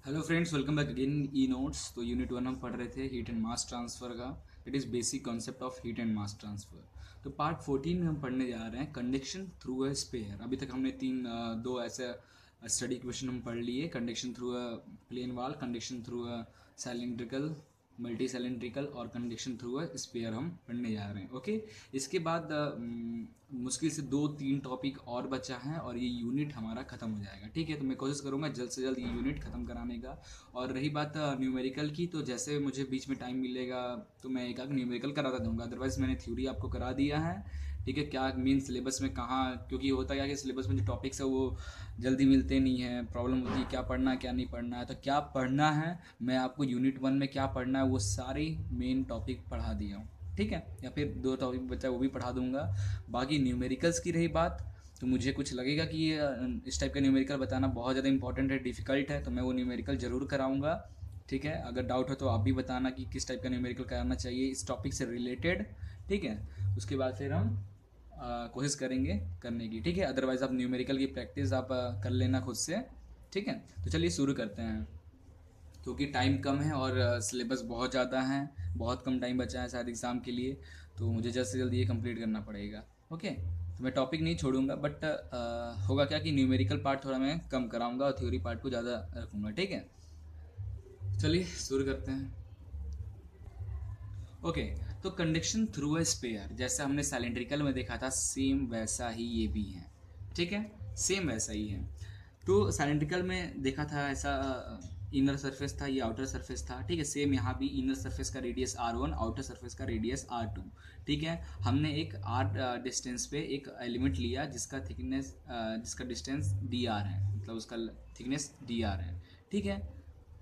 Hello friends, welcome back again E notes. तो unit 1 हम पढ़ रहे थे हीट एंड मास ट्रांसफ़र का। It is basic concept of heat and mass transfer. तो पार्ट 14 में हम पढ़ने जा रहे हैं कंडक्शन थ्रू अ स्पेयर। अभी तक हमने दो ऐसे स्टडी क्वेश्चन हम पढ़ लिए, कंडक्शन थ्रू अ प्लेन वाल, conduction through a cylindrical, multi cylindrical और कंडक्शन थ्रू अ स्पेयर हम पढ़ने जा रहे हैं। ओके, इसके बाद मुश्किल से 2-3 टॉपिक और बचा है और ये यूनिट हमारा ख़त्म हो जाएगा। ठीक है, तो मैं कोशिश करूँगा जल्द से जल्द ये यूनिट ख़त्म कराने का। और रही बात न्यूमेरिकल की, तो जैसे मुझे बीच में टाइम मिलेगा तो मैं एक आध न्यूमेरिकल कराता दूंगा। अदरवाइज़ मैंने थ्योरी आपको करा दिया है। ठीक है, क्या मेन सिलेबस में कहाँ, क्योंकि होता क्या है कि सिलेबस में जो टॉपिक्स है वो जल्दी मिलते नहीं हैं, प्रॉब्लम होती है क्या पढ़ना है क्या नहीं पढ़ना है। तो क्या पढ़ना है, मैं आपको यूनिट 1 में क्या पढ़ना है वो सारी मेन टॉपिक पढ़ा दिया हूँ। ठीक है, या फिर 2 टॉपिक बचा वो भी पढ़ा दूंगा। बाकी न्यूमेरिकल्स की रही बात, तो मुझे कुछ लगेगा कि ये इस टाइप का न्यूमेरिकल बताना बहुत ज़्यादा इंपॉर्टेंट है, डिफ़िकल्ट है, तो मैं वो न्यूमेरिकल ज़रूर कराऊंगा। ठीक है, अगर डाउट हो तो आप भी बताना कि किस टाइप का न्यूमेरिकल कराना चाहिए इस टॉपिक से रिलेटेड। ठीक है, उसके बाद फिर हम कोशिश करेंगे करने की। ठीक है, अदरवाइज़ आप न्यूमेरिकल की प्रैक्टिस आप कर लेना खुद से। ठीक है, तो चलिए शुरू करते हैं। क्योंकि टाइम कम है और सिलेबस बहुत ज़्यादा है, बहुत कम टाइम बचा है शायद एग्ज़ाम के लिए, तो मुझे जल्द से जल्द ये कंप्लीट करना पड़ेगा। ओके, तो मैं टॉपिक नहीं छोड़ूंगा, बट होगा क्या कि न्यूमेरिकल पार्ट थोड़ा मैं कम कराऊंगा और थ्योरी पार्ट को ज़्यादा रखूँगा। ठीक है, चलिए शुरू करते हैं। ओके, तो कंडक्शन थ्रू अ स्पेयर जैसे हमने सिलिंड्रिकल में देखा था, सेम वैसा ही ये भी है। ठीक है, सेम वैसा ही है। तो सिलिंड्रिकल में देखा था ऐसा इनर सरफेस था, ये आउटर सरफेस था। ठीक है, सेम यहाँ भी इनर सरफेस का रेडियस R1, आउटर सरफेस का रेडियस R2। ठीक है, हमने एक R डिस्टेंस पे एक एलिमेंट लिया जिसका थिकनेस जिसका डिस्टेंस dr है, मतलब उसका थिकनेस dr है। ठीक है,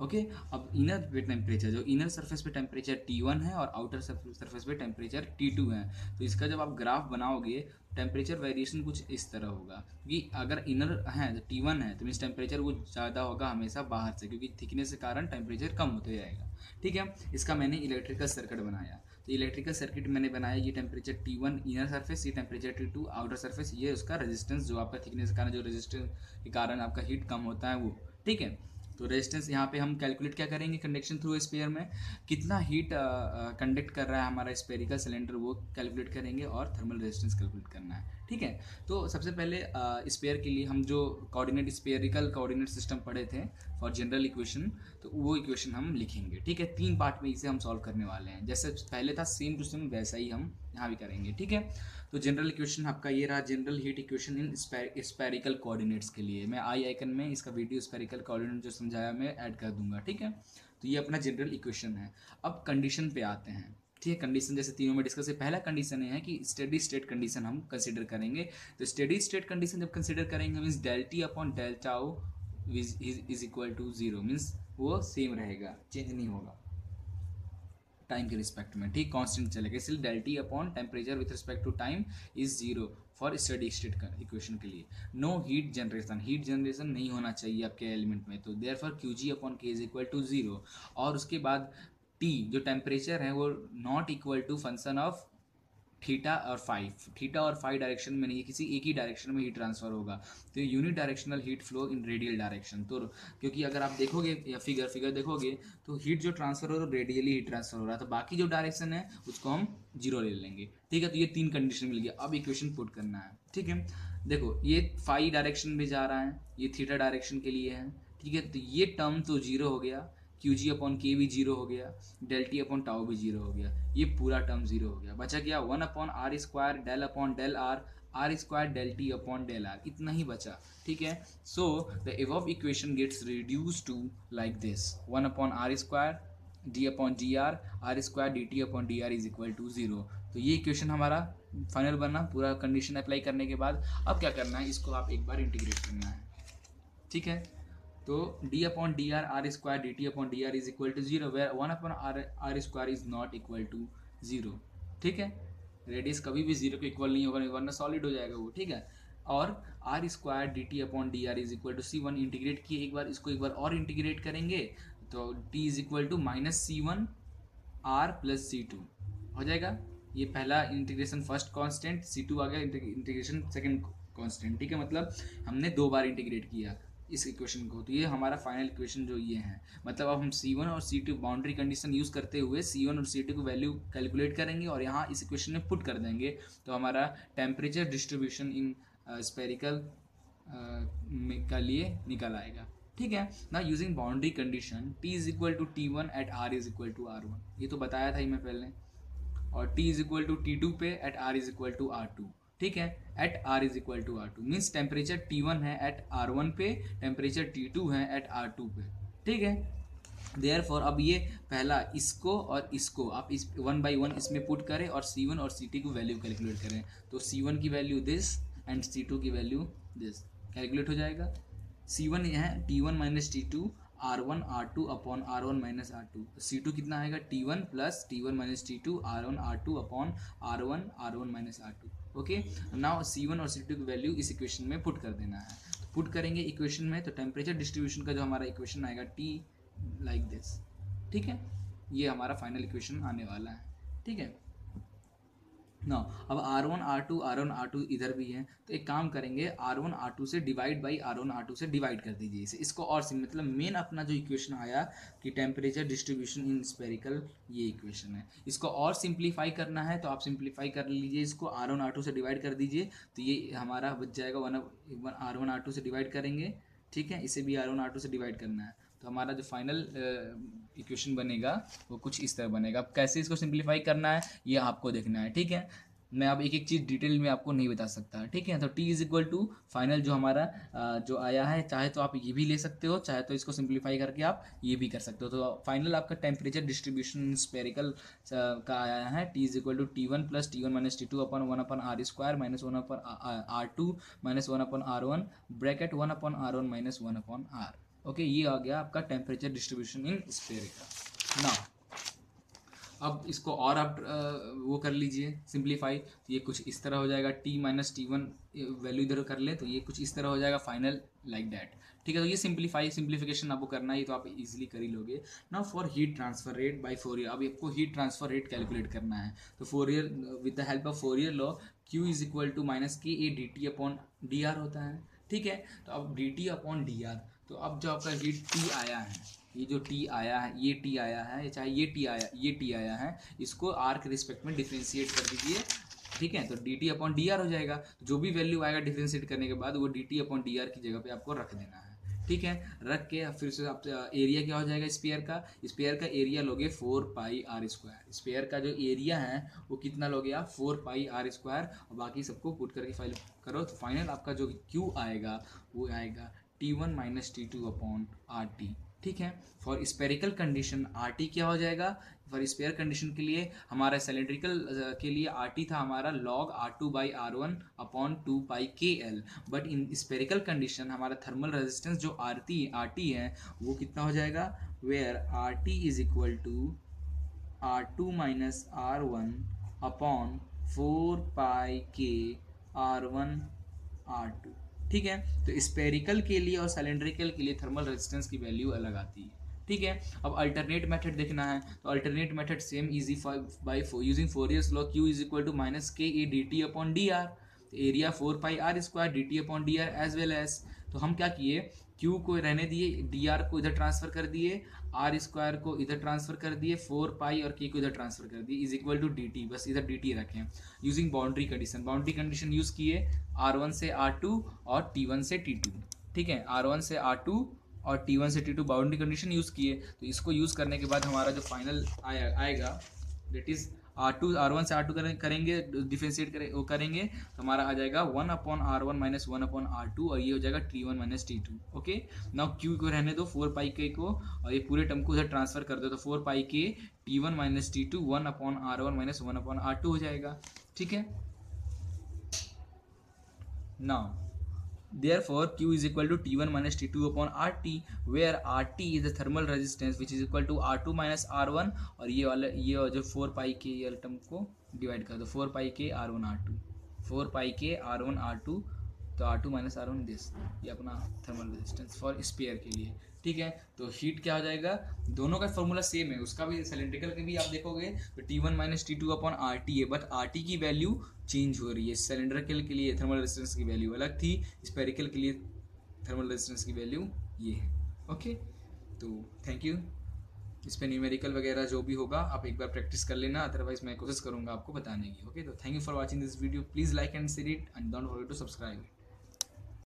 ओके। अब इनर पे टेम्परेचर, जो इनर सरफेस पे टेम्परेचर T1 है और आउटर सरफेस पे टेम्परेचर T2 है। तो इसका जब आप ग्राफ बनाओगे, टेम्परेचर वेरिएशन कुछ इस तरह होगा, क्योंकि अगर इनर है तो T1 है तो मीन्स टेम्परेचर वो ज़्यादा होगा हमेशा बाहर से, क्योंकि थिकनेस के कारण टेम्परेचर कम होते जाएगा। ठीक है, इसका मैंने इलेक्ट्रिकल सर्किट बनाया। तो इलेक्ट्रिकल सर्किट मैंने बनाया, ये टेम्परेचर T1 इनर सरफेस, ये टेम्परेचर T2 आउटर सरफेस, ये उसका रेजिस्टेंस जो आपका थिकनेस के कारण, जो रेजिस्टेंस के कारण आपका हीट कम होता है वो। ठीक है, तो रेजिस्टेंस यहाँ पे हम कैलकुलेट क्या करेंगे, कंडक्शन थ्रू स्पेयर में कितना हीट कंडक्ट कर रहा है हमारा स्पेरिकल सिलेंडर, वो कैलकुलेट करेंगे और थर्मल रेजिस्टेंस कैलकुलेट करना है। ठीक है, तो सबसे पहले स्पेयर के लिए हम जो कोऑर्डिनेट स्पेरिकल कोऑर्डिनेट सिस्टम पढ़े थे फॉर जनरल इक्वेशन, तो वो इक्वेशन हम लिखेंगे। ठीक है, 3 पार्ट में इसे हम सॉल्व करने वाले हैं, जैसे पहले था सेम टू सेम वैसा ही हम यहाँ भी करेंगे। ठीक है, तो जनरल इक्वेशन आपका ये रहा, general heat equation in spherical coordinates के लिए। मैं आई आइकन में इसका वीडियो स्पेरिकल कोऑर्डिनेट जो समझाया मैं ऐड कर दूंगा। ठीक है, तो ये अपना जनरल इक्वेशन है। अब कंडीशन पे आते हैं। ठीक है, कंडीशन जैसे तीनों में डिस्कस है। पहला कंडीशन ये है कि स्टेडी स्टेट कंडीशन हम कंसीडर करेंगे। तो स्टेडी स्टेट कंडीशन जब कंसीडर करेंगे means del T upon del tau is equal to 0, means वो सेम रहेगा, चेंज नहीं होगा टाइम के रिस्पेक्ट में। ठीक, कांस्टेंट चलेगा, इसलिए del T upon temperature with respect to time is 0 for steady state equation के लिए। No heat generation, heat generation नहीं होना चाहिए आपके एलिमेंट में, तो therefore Q G upon K is equal to 0। और उसके बाद टी जो टेम्परेचर है वो not equal to function of theta और फाइव डायरेक्शन में नहीं, किसी एक ही डायरेक्शन में हीट ट्रांसफर होगा। तो unit directional heat flow in radial direction. तो क्योंकि अगर आप देखोगे या फिगर देखोगे तो हीट जो ट्रांसफर हो रहा है रेडियली हीट ट्रांसफर हो रहा है, तो बाकी जो डायरेक्शन है उसको हम 0 ले लेंगे। ठीक है, तो ये 3 कंडीशन मिल गया। अब इक्वेशन पुट करना है। ठीक है, देखो ये फाइव डायरेक्शन में जा रहा है, ये थीटा डायरेक्शन के लिए है। ठीक है, तो ये टर्म तो 0 हो गया, क्यू जी अपॉन के भी 0 हो गया, डेल टी अपॉन टाउ भी 0 हो गया, ये पूरा टर्म 0 हो गया। बचा क्या, 1 upon R square del upon del R square del T upon del R, इतना ही बचा। ठीक है, so the above equation gets reduce to like this, 1 upon R square D upon D R square D T upon D R is equal to 0। तो ये equation हमारा final बना पूरा कंडीशन अप्लाई करने के बाद। अब क्या करना है, इसको आप एक बार इंटीग्रेट करना है। ठीक है, तो D upon D R square D T upon D R is equal to 0, where 1 upon R square is not equal to 0। ठीक है, रेडियस कभी भी 0 के इक्वल नहीं होगा, वरना सॉलिड हो जाएगा वो। ठीक है, और R square D T upon D R is equal to C1 integrate किए एक बार, इसको एक बार और इंटीग्रेट करेंगे तो T is equal to -C1 R plus C2 हो जाएगा। ये पहला इंटीग्रेशन फर्स्ट कांस्टेंट, C2 आ गया इंटीग्रेशन सेकंड कांस्टेंट। ठीक है, मतलब हमने 2 बार इंटीग्रेट किया। इस इक्वेशन को। तो ये हमारा फाइनल इक्वेशन जो ये है, मतलब अब हम C1 और C2 बाउंड्री कंडीशन यूज़ करते हुए C1 और C2 की वैल्यू कैलकुलेट करेंगे और यहाँ इस इक्वेशन में पुट कर देंगे, तो हमारा टेम्परेचर डिस्ट्रीब्यूशन इन स्पेरिकल का लिए निकल आएगा। ठीक है ना। Using boundary condition T is equal to T1 at R is equal to R1, ये तो बताया था ही मैं पहले, और T is equal to T2 पे at R is equal to R2। ठीक है, at R is equal to R2 means temperature T1 है एट R1 पे, टेम्परेचर T2 है एट R2 पे। ठीक है, देयरफॉर अब ये पहला इसको और इसको आप इस 1 by 1 इसमें पुट करें और C1 और C2 की वैल्यू कैलकुलेट करें, तो C1 की वैल्यू दिस एंड C2 की वैल्यू दिस कैलकुलेट हो जाएगा। C1 है T1 minus T2 R1 R2 upon R1 minus R2, C2 कितना आएगा T1 plus T1 minus T2 R1 R2 upon R1 minus R2। Okay, now C1 और C2 की value इस equation में put कर देना है। तो पुट करेंगे इक्वेशन में, तो टेम्परेचर डिस्ट्रीब्यूशन का जो हमारा इक्वेशन आएगा T लाइक दिस। ठीक है, ये हमारा फाइनल इक्वेशन आने वाला है। ठीक है ना। अब R1 R2 इधर भी है, तो एक काम करेंगे R1 R2 से डिवाइड बाई R1 R2 से डिवाइड कर दीजिए इसे। इसको और मतलब मेन अपना जो इक्वेशन आया कि टेम्परेचर डिस्ट्रीब्यूशन इन स्पेरिकल, ये इक्वेशन है। इसको और सिंप्लीफाई करना है तो आप सिंप्लीफाई कर लीजिए, इसको R1 R2 से डिवाइड कर दीजिए, तो ये हमारा बच जाएगा R1 R2 से डिवाइड करेंगे। ठीक है, इसे भी R1 R2 से डिवाइड करना है, तो हमारा जो फाइनल इक्वेशन बनेगा वो कुछ इस तरह बनेगा। अब कैसे इसको सिंप्लीफाई करना है ये आपको देखना है। ठीक है, मैं अब एक एक चीज़ डिटेल में आपको नहीं बता सकता। ठीक है, तो T is equal to final जो हमारा जो आया है, चाहे तो आप ये भी ले सकते हो, चाहे तो इसको सिंप्लीफाई करके आप ये भी कर सकते हो। तो फाइनल आपका टेम्परेचर डिस्ट्रीब्यूशन स्पेरिकल का आया है T is equal to T1 plus T1 minus T2 upon 1 upon R square minus 1 upon R2 minus 1 upon R1 bracket 1 upon R1 minus 1 upon R। Okay, ये आ गया आपका टेम्परेचर डिस्ट्रीब्यूशन इन स्पेरिकल। ना अब इसको और आप वो कर लीजिए सिंप्लीफाई, तो ये कुछ इस तरह हो जाएगा। T माइनस T1 वैल्यू इधर कर ले तो ये कुछ इस तरह हो जाएगा फाइनल लाइक दैट। ठीक है, तो ये सिंप्लीफिकेशन आपको करना है, तो आप इजीली कर ही लोगे। Now for heat transfer rate by Fourier, अब आपको हीट ट्रांसफर रेट कैलकुलेट करना है, तो Fourier with the help of Fourier law Q is equal to minus KA dt upon DR होता है। ठीक है, तो अब dt अपॉन DR, तो अब जो आपका हीट T आया है, ये जो T आया है, ये T आया है, चाहे ये T आया है, इसको R के रिस्पेक्ट में डिफ्रेंशिएट कर दीजिए। ठीक है, तो dt अपॉन DR हो जाएगा। जो भी वैल्यू आएगा डिफ्रेंशिएट करने के बाद वो dt अपॉन DR की जगह पे आपको रख देना है। ठीक है, रख के फिर से आप एरिया क्या हो जाएगा स्फीयर का एरिया लोगे 4 पाई R स्क्वायर। स्फीयर का जो एरिया है वो कितना लोगे आप 4 पाई R स्क्वायर, और बाकी सबको पुट करके फाइल करो, तो फाइनल आपका जो Q आएगा वो आएगा T1 minus T2 upon RT। ठीक है, फॉर स्पेरिकल कंडीशन RT क्या हो जाएगा, फॉर स्पेयर कंडीशन के लिए हमारा सिलेंड्रिकल के लिए RT था हमारा log R2 by R1 upon 2 pi KL, but in spherical condition हमारा थर्मल रेजिस्टेंस जो RT है वो कितना हो जाएगा, where RT is equal to R2 minus R1 upon 4 pi K R1 R2। ठीक है, तो स्पेरिकल के लिए और सिलेंड्रिकल के लिए थर्मल रेजिस्टेंस की वैल्यू अलग आती है। ठीक है, अब अल्टरनेट मेथड देखना है, तो alternate method same easy by using Fourier's law Q is equal to minus KA dt upon DR, तो area 4 pi R square dt upon DR as well as, तो हम क्या किए, Q को रहने दिए, DR को इधर ट्रांसफर कर दिए, R स्क्वायर को इधर ट्रांसफर कर दिए, 4 पाई और K को इधर ट्रांसफर कर दिए, इज इक्वल टू dt, बस इधर dt रखें। यूजिंग बाउंड्री कंडीशन यूज किए R1 से R2 और T1 से T2। ठीक है, R1 से R2 और T1 से T2 बाउंड्री कंडीशन यूज़ किए, तो इसको यूज़ करने के बाद हमारा जो फाइनल आएगा दैट इज़ R1 से R2 करेंगे डिफरेंशिएट करेंगे, तो हमारा आ जाएगा 1 upon R1 minus 1 upon R2, और ये हो जाएगा T1 minus T2। Okay, now Q को रहने दो 4 पाई K को, और ये पूरे टर्म को उधर ट्रांसफर कर दो, तो 4 pi K T1 minus T2 1 upon R1 minus 1 upon R2 हो जाएगा। ठीक है, now therefore Q is equal to T1 minus T2 upon RT, where RT is the thermal resistance which is equal to R2 minus R1, और ये जो 4 पाई के ये term को डिवाइड कर दो, 4 पाई के R1 R2, 4 पाई के R1 R2, तो R2 माइनस R1 दिस, ये अपना थर्मल रेजिस्टेंस फॉर स्पेयर के लिए। ठीक है, तो हीट क्या हो जाएगा, दोनों का फॉर्मूला सेम है, उसका भी सिलेंड्रिकल के भी आप देखोगे तो T1 minus T2 upon RT है, बट RT की वैल्यू चेंज हो रही है। सिलेंड्रिकल के लिए थर्मल रेजिस्टेंस की वैल्यू अलग थी, स्पेरिकल के लिए थर्मल रेजिस्टेंस की वैल्यू ये है। ओके, तो थैंक यू। इस पर न्यूमेरिकल वगैरह जो भी होगा आप एक बार प्रैक्टिस कर लेना, अदरवाइज मैं कोशिश करूँगा आपको बताने की। ओके, तो thank you for watching this video, please like and share it and don't forget to subscribe.